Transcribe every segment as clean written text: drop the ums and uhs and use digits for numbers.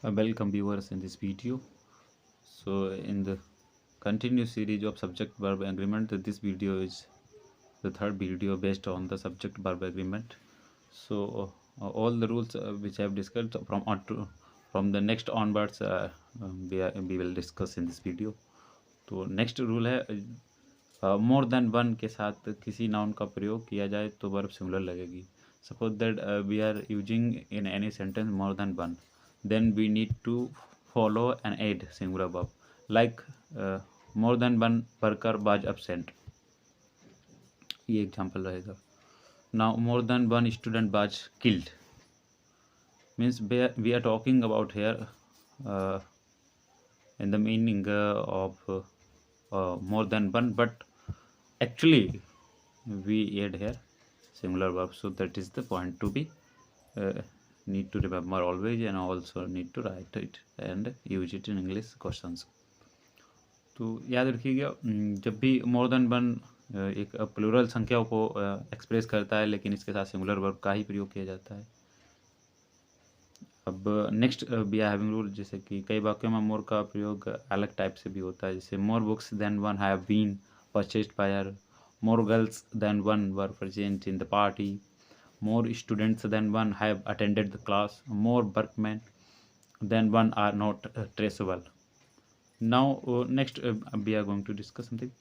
Welcome viewers in this video. So in the continuous series of subject verb agreement, this video is the third video based on the subject verb agreement. So all the rules which I have discussed from the next onwards we will discuss in this video. तो next rule है मोर than one के साथ किसी noun का प्रयोग किया जाए तो वर्ब सिंगुलर लगेगी. Suppose that we are using in any sentence more than one, then we need to follow and add singular verb like more than one worker was absent. ये एग्जाम्पल रहेगा. Now more than one student was killed means we are talking about here uh, in the meaning of more than one, but actually we add here singular verb, so that is the point to be need to remember always, and also need to write it and use it in English questions. तो याद रखिएगा जब भी मोर than one एक plural संख्याओं को express करता है, लेकिन इसके साथ सिंगुलर वर्ब का ही प्रयोग किया जाता है. अब next we are having rule, जैसे कि कई वाक्यों में मोर का प्रयोग अलग टाइप से भी होता है. जैसे more books than one have been purchased by her, more girls than one were present in the party, more students than one have attended the class, more workmen than one are not traceable. Now next we are going to discuss something.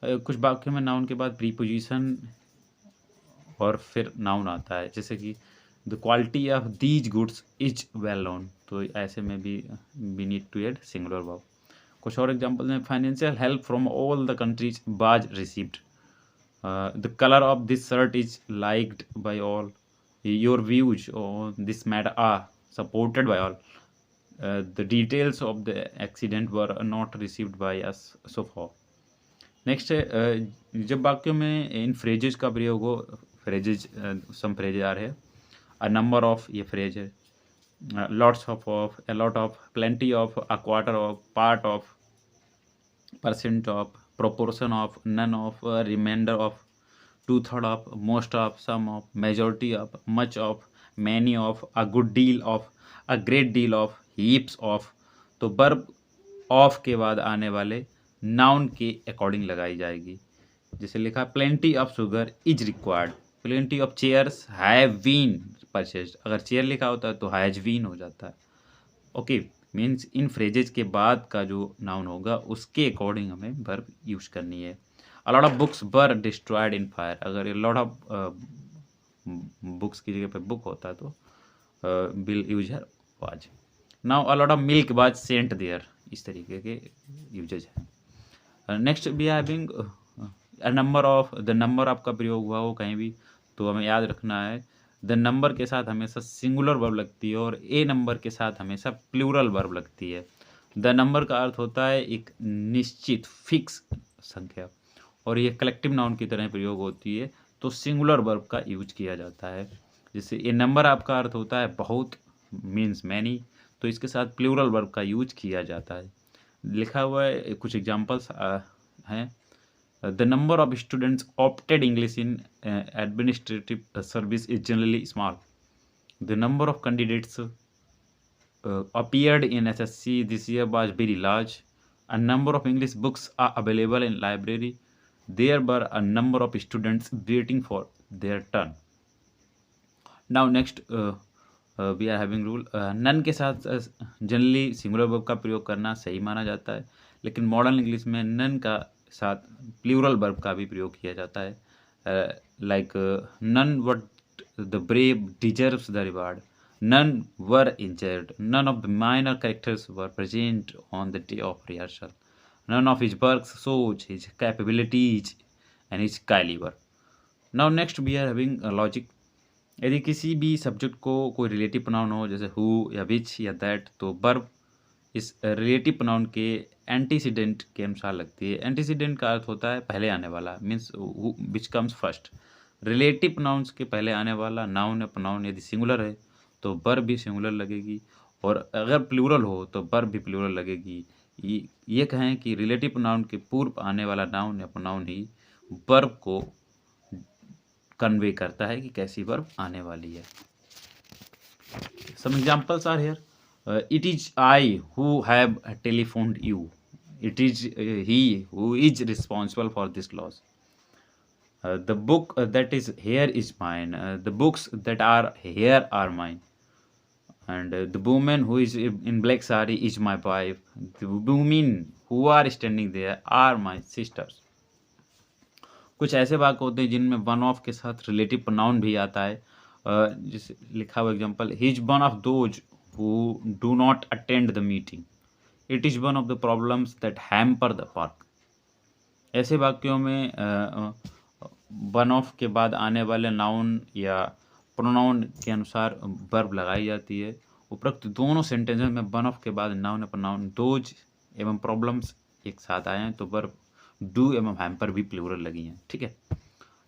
कुछ वाक्यों में noun के बाद preposition और फिर noun आता है, जैसे कि the quality of these goods is well known, तो ऐसे में भी we need to add singular verb. कुछ और एग्जांपल हैं. Financial help from all the countries was received, the color of this shirt is liked by all, your views on this matter are supported by all, the details of the accident were not received by us so far. Next है जब वाक्यों में इन phrases का प्रयोग हो, phrases सम phrases आ रहे हैं. अ number of, ये फ्रेज है. Lots of, a lot of, plenty of, a quarter of, part of, percent of, proportion of, none of, remainder of, two-third of, most of, some of, majority of, much of, many of, a good deal of, a great deal of, heaps of. तो verb of के बाद आने वाले noun के according लगाई जाएगी. जैसे लिखा plenty of sugar is required, plenty of chairs have been purchased. अगर चेयर लिखा होता है तो हैज बीन हो जाता है. ओके, मीन्स इन फ्रेजेज के बाद का जो नाउन होगा उसके अकॉर्डिंग हमें वर्ब यूज करनी है. अ lot of books were destroyed in fire, अगर ये लॉट ऑफ बुक्स की जगह पे बुक होता तो विल यूज है was. Now a lot of milk was sent there, इस तरीके के यूजेज हैं. Next we are having a number of, the number आपका प्रयोग हुआ हो कहीं भी तो हमें याद रखना है द नंबर के साथ हमेशा सिंगुलर वर्ब लगती है और ए नंबर के साथ हमेशा प्लूरल वर्ब लगती है. द नंबर का अर्थ होता है एक निश्चित फिक्स संख्या, और ये कलेक्टिव नाउन की तरह प्रयोग होती है तो सिंगुलर वर्ब का यूज किया जाता है. जैसे ए नंबर आपका अर्थ होता है बहुत, मीन्स मैनी, तो इसके साथ प्लूरल वर्ब का यूज किया जाता है. लिखा हुआ है, कुछ एग्जाम्पल्स हैं. The number of students opted English in administrative service is generally small. The number of candidates appeared in SSC this year was very large. A number of English books are available in library. There were a number of students waiting for their turn. Now next we are having rule. None के साथ generally singular verb का प्रयोग करना सही माना जाता है, लेकिन मॉडर्न इंग्लिश में नन का साथ प्लूरल वर्ब का भी प्रयोग किया जाता है. Like none but the brave deserves the reward, none were injured, none of the minor characters were present on the day of rehearsal, none of his works shows his capabilities and his calibre. Now next we are having logic. यदि किसी भी subject को कोई relative pronoun हो, जैसे who या विच या that, तो वर्ब इस रिलेटिव प्रोनाउन के एंटीसीडेंट के अनुसार लगती है. एंटीसीडेंट का अर्थ होता है पहले आने वाला, means which comes first. Relative pronouns के पहले आने वाला नाउन या प्रोनाउन यदि सिंगुलर है तो वर्ब भी सिंगुलर लगेगी, और अगर प्लूरल हो तो वर्ब भी प्लूरल लगेगी. ये कहें कि रिलेटिव प्रोनाउन के पूर्व आने वाला नाउन या प्रोनाउन ही वर्ब को कन्वे करता है कि कैसी वर्ब आने वाली है. Some examples are here. It is I who have telephoned you. It is he who is responsible for this loss. The book that is here is mine. The books that are here are mine. And the woman who is in black sari is my wife. The women who are standing there are my sisters. कुछ ऐसे वाक्य होते हैं जिनमें one of के साथ relative pronoun भी आता है। जैसे लिखा हुआ example, he is one of those who do not attend the meeting. It is one of the problems that hamper the work. ऐसे वाक्यों में वन ऑफ के बाद आने वाले नाउन या प्रोनाउन के अनुसार वर्ब लगाई जाती है। उपरोक्त दोनों सेंटेंसेस में वन ऑफ के बाद नाउन या प्रोनाउन दोज एवं प्रॉब्लम्स एक साथ आए हैं, तो वर्ब डू एवं हैम्पर भी प्लूरल लगी हैं। ठीक है,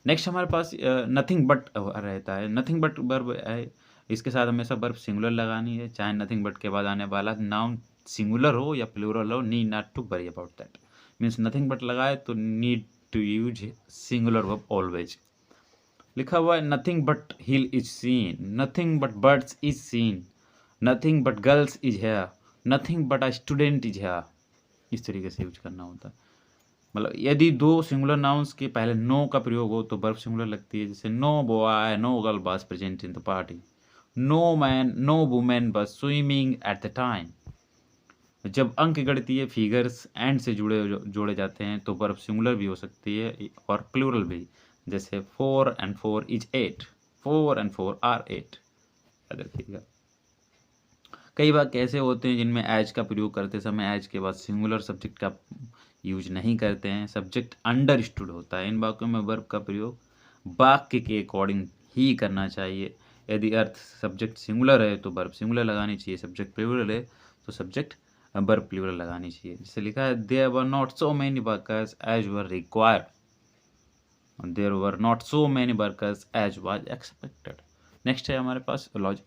नेक्स्ट हमारे पास नथिंग बट रहता है। नथिंग बट वर्ब है, इसके साथ हमेशा वर्ब सिंगुलर लगानी है, चाहे नथिंग बट के बाद आने वाला नाउन सिंगुलर हो या प्लूरल हो, need not to worry about that. Means nothing but लगाए तो need to use singular verb always. लिखा हुआ है nothing but hill is seen, nothing but birds is seen, nothing but girls is here, nothing but a student is here. इस तरीके से use करना होता है। मतलब यदि दो सिंगुलर नाउन्स के पहले नो का प्रयोग हो तो वर्ब सिंगुलर लगती है। जैसे no boy no girl was present in the party, no man no women was swimming at the time. जब अंक गणितीय फिगर्स एंड से जोड़े जाते हैं तो वर्ब सिंगुलर भी हो सकती है और प्लूरल भी। जैसे 4 and 4 is 8, 4 and 4 are 8। याद रखिएगा। कई बार कैसे होते हैं जिनमें एज का प्रयोग करते समय एज के बाद सिंगुलर सब्जेक्ट का यूज नहीं करते हैं, सब्जेक्ट अंडरस्टूड होता है। इन वाक्यों में वर्ब का प्रयोग वाक्य के अकॉर्डिंग ही करना चाहिए। यदि अर्थ सब्जेक्ट सिंगुलर है तो वर्ब सिंगुलर लगानी चाहिए, सब्जेक्ट प्लूरल है तो सब्जेक्ट वर्ब प्लूरल लगानी चाहिए। जैसे लिखा है there were not so many workers as were required, there were not so many workers as was expected. Next है हमारे पास लॉजिक।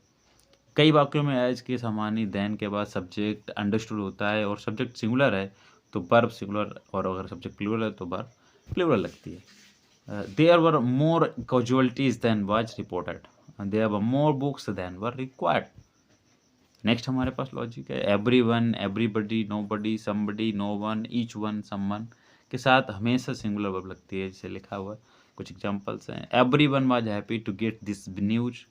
कई वाक्यों में एज के सामान्य देन के बाद सब्जेक्ट अंडरस्टूड होता है और सब्जेक्ट सिंगुलर है तो वर्ब सिंगुलर, और अगर सब्जेक्ट प्लूरल है तो वर्ब प्लूरल लगती है। There were more casualties than was reported, there were more books than were required. Next हमारे पास लॉजिक है everyone, everybody, nobody, somebody, no one, each one, someone के साथ हमेशा सिंगुलर वर्ब लगती है। जैसे लिखा हुआ कुछ एग्जांपल्स हैं, everyone was happy to get this news,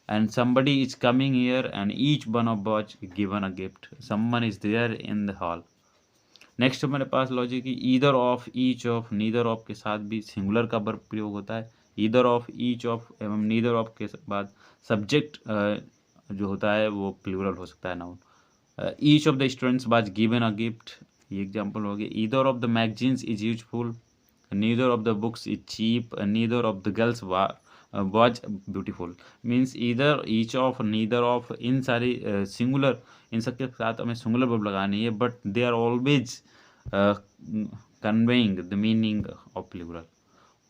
and somebody is coming here and each one of was given a gift, someone is there in the hall। Next हमारे पास लॉजिक है either of, each of, neither of के साथ भी singular का verb प्रयोग होता है। ईदर ऑफ, ईच ऑफ एवं नीदर ऑफ के बाद सब्जेक्ट जो होता है वो प्लूरल हो सकता है noun. Each of the students was given a gift, ये एग्जांपल हो गया। Either of the magazines is useful, neither of the books is cheap, neither of the girls was beautiful। Means either, each of, neither of, इन सारी singular, इन सब के साथ हमें singular verb लगानी है, but they are always conveying the meaning of plural.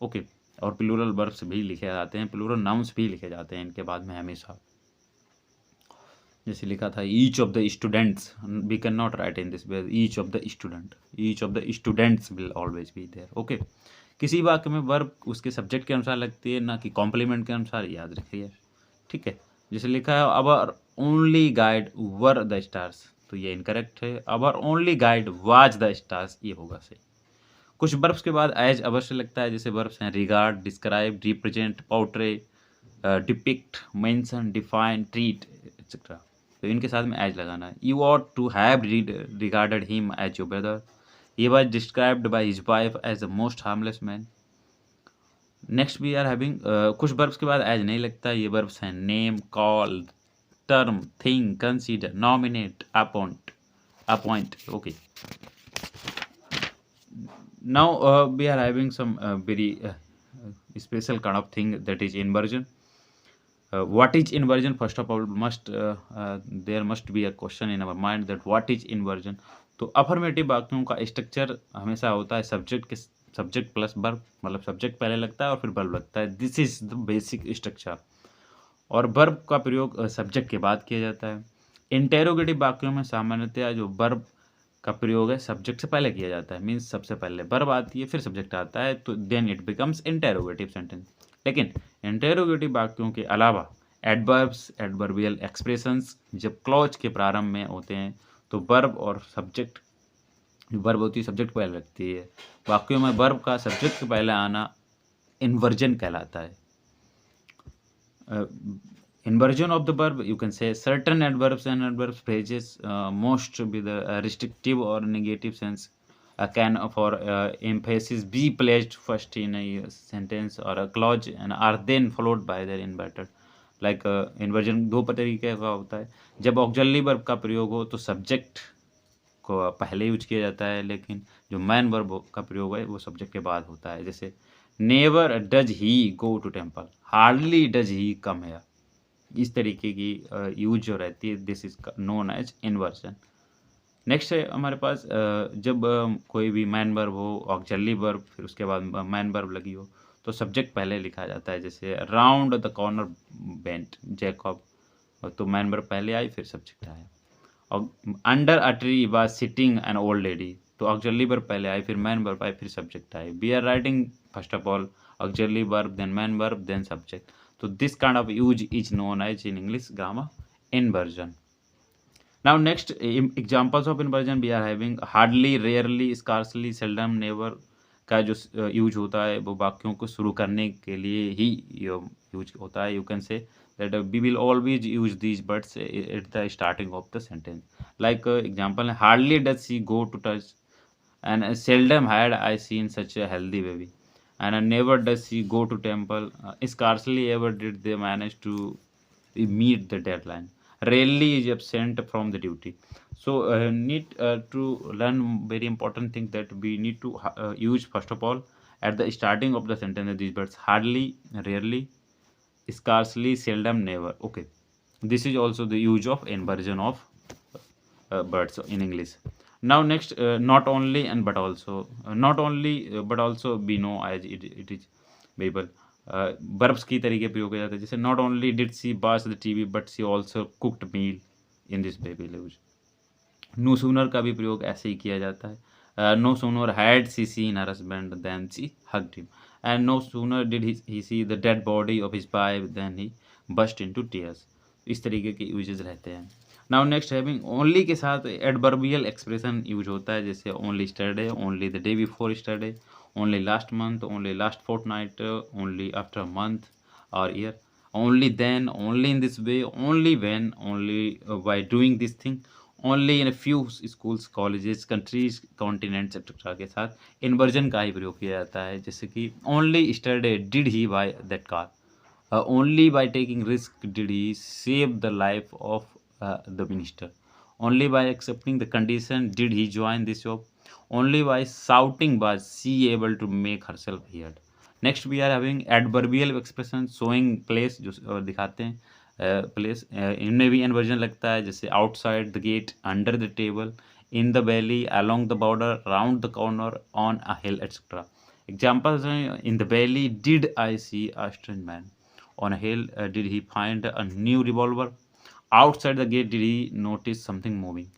Okay, और plural verbs भी लिखे जाते हैं, प्लूरल नाउन्स भी लिखे जाते हैं इनके बाद में हमेशा। जैसे लिखा था each of the students, we can not write in this way each of the student, each of the students will always be there. Okay, किसी वाक्य में वर्ब उसके सब्जेक्ट के अनुसार लगती है, ना कि कॉम्प्लीमेंट के अनुसार, याद रखिए। ठीक है, जैसे लिखा है our only guide were the stars, तो ये इनकरेक्ट है। Our only guide was the stars, ये होगा सही। कुछ वर्ब्स के बाद एज अवश्य लगता है, जैसे वर्ब्स हैं regard, describe, represent, portray, depict, mention, define, treat etcetera, तो इनके साथ में एज लगाना है। You ought to have regarded him as your brother, he was described by his wife as the most harmless man। Next we are having कुछ verbs के बाद as नहीं लगता, ये वर्ब्स हैं name, call, term, thing, consider, nominate, appoint. Okay, now we are having some very special kind of thing that is inversion. what is inversion? First of all there must be a question in our mind that what is inversion। तो affirmative वाक्यों का structure हमेशा होता है subject plus verb, मतलब subject पहले लगता है और फिर वर्ब लगता है। This is the basic structure, और वर्ब का प्रयोग सब्जेक्ट के बाद किया जाता है। इंटेरोगेटिव वाक्यों में सामान्यतया जो वर्ब का प्रयोग है सब्जेक्ट से पहले किया जाता है, मीन्स सबसे पहले वर्ब आती है फिर सब्जेक्ट आता है, तो then it becomes interrogative sentence. लेकिन इंटेरोगेटिव वाक्यों के अलावा एडवर्ब्स, एडवर्बियल एक्सप्रेशंस जब क्लॉज के प्रारंभ में होते हैं तो वर्ब और सब्जेक्ट, वर्ब होती है सब्जेक्ट पहले लगती है। वाक्यों में वर्ब का सब्जेक्ट के पहले आना इन्वर्जन कहलाता है। Inversion of the verb, you can say certain adverbs and adverb phrases most with a restrictive or negative sense can for emphasis be placed first in a sentence or a clause and are then followed by their inverted. Like inversion दो तरीके का होता है। जब auxiliary verb का प्रयोग हो तो सब्जेक्ट को पहले यूज किया जाता है, लेकिन जो मैन वर्ब का प्रयोग है वो सब्जेक्ट के बाद होता है। जैसे never does he go to temple, hardly does he come here. इस तरीके की यूज जो रहती है, this is known as inversion. Next है हमारे पास जब कोई भी मैन वर्ब हो, ऑक्सिलरी वर्ब, फिर उसके बाद मैन वर्ब लगी हो तो सब्जेक्ट पहले लिखा जाता है। जैसे round the corner went Jacob, तो मैन वर्ब पहले आई फिर सब्जेक्ट आया। और under a tree was sitting an old lady, तो ऑक्सिलरी वर्ब पहले आई फिर मैन वर्ब आई फिर सब्जेक्ट आए। We are writing first of all auxiliary verb then main verb then subject. So this kind of use is known as in English grammar inversion. Now next examples of inversion we are having hardly, rarely, scarcely, seldom, never का जो use होता है वो वाक्यों को शुरू करने के लिए ही यूज होता है। You can say that we will always use these words at the starting of the sentence. Like example, hardly does she go to touch and seldom had I seen such a healthy baby. And never does she go to temple. Scarcely ever did they manage to meet the deadline. Rarely is absent from the duty. So need to learn very important thing that we need to use first of all at the starting of the sentence these words: hardly, rarely, scarcely, seldom, never. Okay, this is also the use of inversion of words in English. Now next not only and but also, not only but also we know as it is variable verbs की तरीके प्रयोग किया जाता है। जैसे not only did she watch the TV but she also cooked meal in this baby use. No sooner का भी प्रयोग ऐसे ही किया जाता है। No sooner had she seen her husband than she hugged him, and no sooner did he see the dead body of his wife than he burst into tears. इस तरीके के यूजेस रहते हैं। नाउ नेक्स्ट हैविंग ओनली के साथ adverbial expression use होता है। जैसे only yesterday, only the day before yesterday, only last month, only last fortnight, only after a month और year, only then, only in this way, only when, only by doing this thing, only in a few schools, colleges, countries, continents etcetera के साथ inversion का ही प्रयोग किया जाता है। जैसे कि only yesterday did he buy that car, only by taking risk did he save the life of the minister, only by accepting the condition did he join this job, only by shouting was she able to make herself heard. Next we are having adverbial expression showing place, जो दिखाते हैं place, इनमें भी inversion लगता है। जैसे outside the gate, under the table, in the valley, along the border, round the corner, on a hill, etc. Examples हैं in the valley did I see a strange man, on a hill did he find a new revolver, outside the gate did he notice something moving.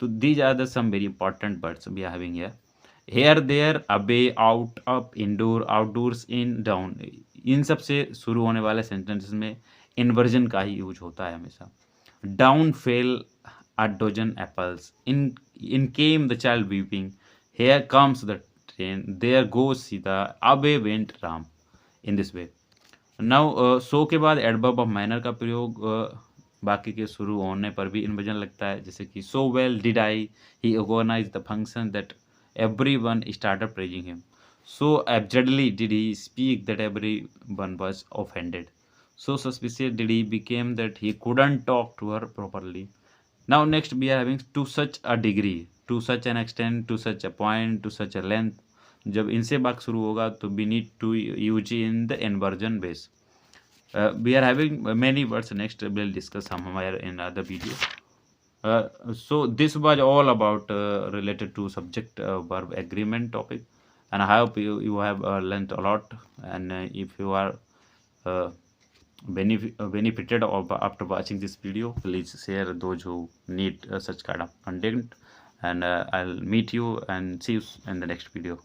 So these are the some very important words we are having here. Here, there, away, out, up, indoor, outdoors, in, down, इन सब से शुरू होने वाले sentences में inversion का ही use होता है हमेशा। Down fail a dozen apples, in came the child weeping, here comes the train, there goes Sita, away went Ram. In this way. Now so के बाद एडवर्ब ऑफ मैनर का प्रयोग बाकी के शुरू होने पर भी इन्वर्जन लगता है। जैसे कि so well did I he organise the function that everyone started praising him, so absurdly did he speak that everyone was offended, so suspicious did he became that he couldn't talk to her properly. Now next we are having to such a degree, to such an extent, to such a point, to such a length. जब इनसे वाक्य शुरू होगा तो we need to use in the inversion base. We are having many words. Next we'll discuss somewhere in other video. So this was all about related to subject verb agreement topic, and I hope you have learned a lot, and if you are benefited after watching this video, please share those who need such kind of content, and I'll meet you and see you in the next video.